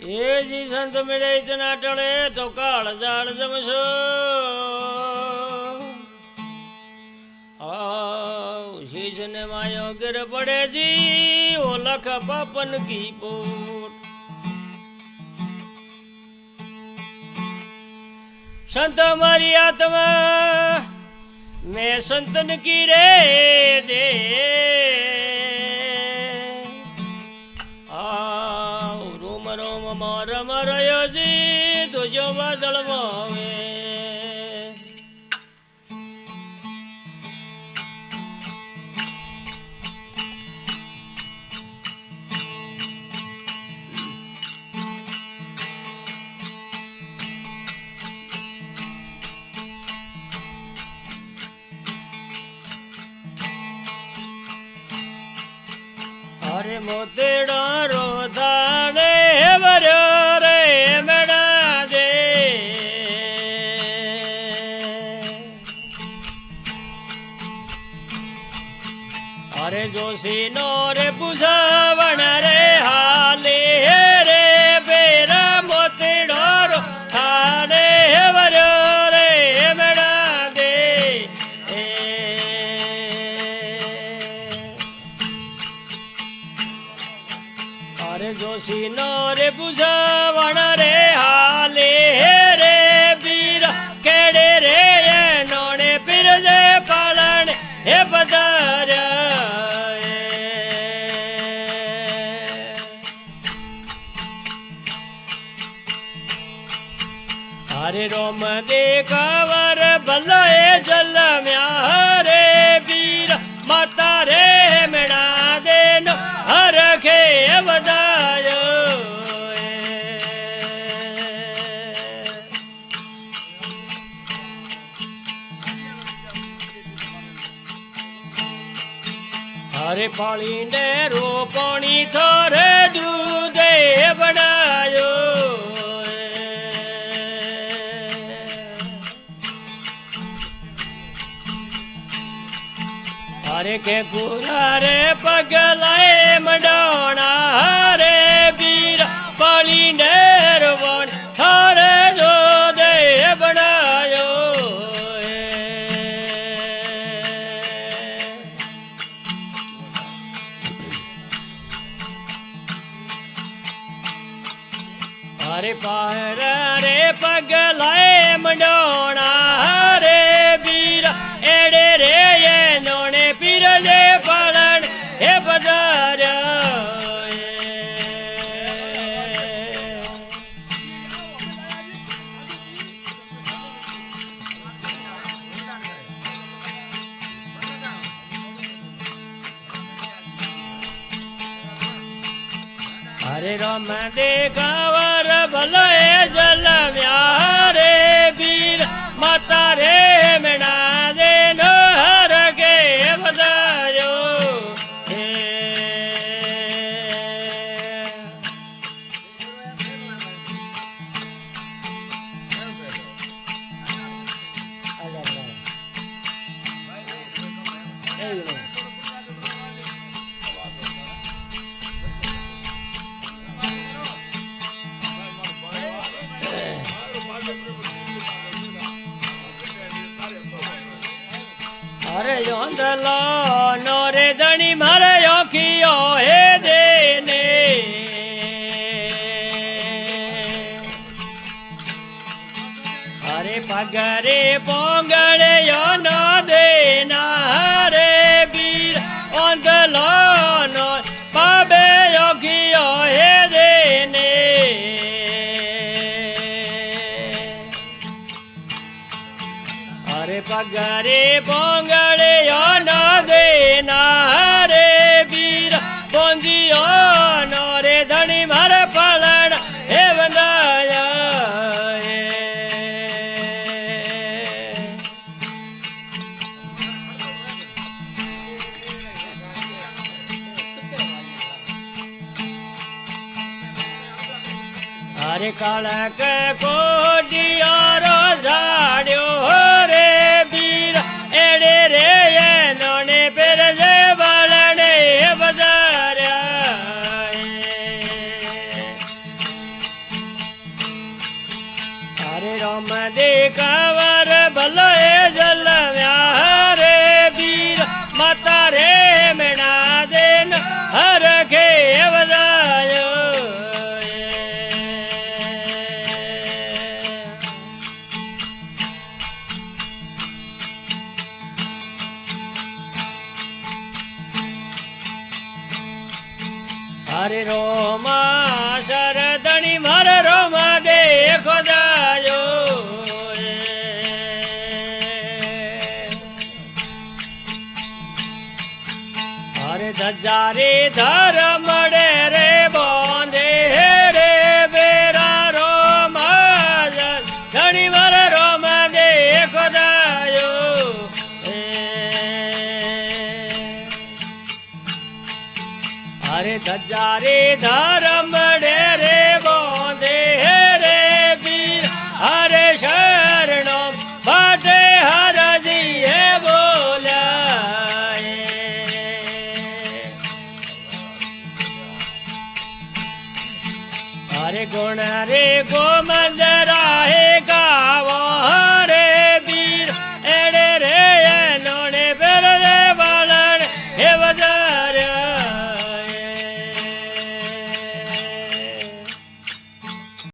એ જી સંત મળે ઇતના ટળે તો કાળ જાળ જમશો શીશ ને માયો ગિર પડે જી ઓ લખ પાપન કી પોટ संत हमारी आत्मा मैं संतन की रे दे रोम रोम मार मरयो जी तुझो बादल मावे अरे मोतेड़ा रोधा रे बरो रे मेड़ा दे अरे जोशी नो रे बुझावण रे हाले रे बेरा मोतेड़ा रोधा रे बरो रे मेड़ा दे अरे जोशी नो रे बुझावण रे हाले रे बीर केड़े रे नोने पिर जे पालन हे बदर अरे रोम दे कावर भले जल म्यारे बीर माता रे मेणा देन हर खे बदायो हरे पानी ने रोपणी थोरे दूधे बनायो अरे के पूरा रे पगलाए मडोना हरे बीर पाली नेर वन हरे जो दे बनायो अरे पार रे पगलाए मडोना हरे बीर एड़े रे ये नोने पीर जे पालन हे बदर अरे राम दे गावर भले जल व्यारे बीर माता रे मेणा दे नो हर के बदायो अरे योंदलो नोरे दणी मारे योखियो हे देने अरे पगरे पोंगड़े यो नो देना हरे बीर ओंदलो नो पाबे योखियो हे देने अरे पगरे पोंगड़े यो न देना हरे बीर बोंजियो नो रे धनी मारे पालन हे बंदाया अरे कालक कोडिया रो झाड़ियो रे बीर एड़े रे ये नोने पेर जे बालने बदार હરે રોમા શરદણી મર રોમ દેખો દાયો હરે ધજારે ધર મળે રે બોંધે રે બેરા રોમા ધણી મર રોમ દેખો દાયો હરે ધજારે ધરમ ડે રે બોંધે રે વીર હરે શરણો બાટે હરજી હે બોલ્યા હરે ગુણ રે ગોમન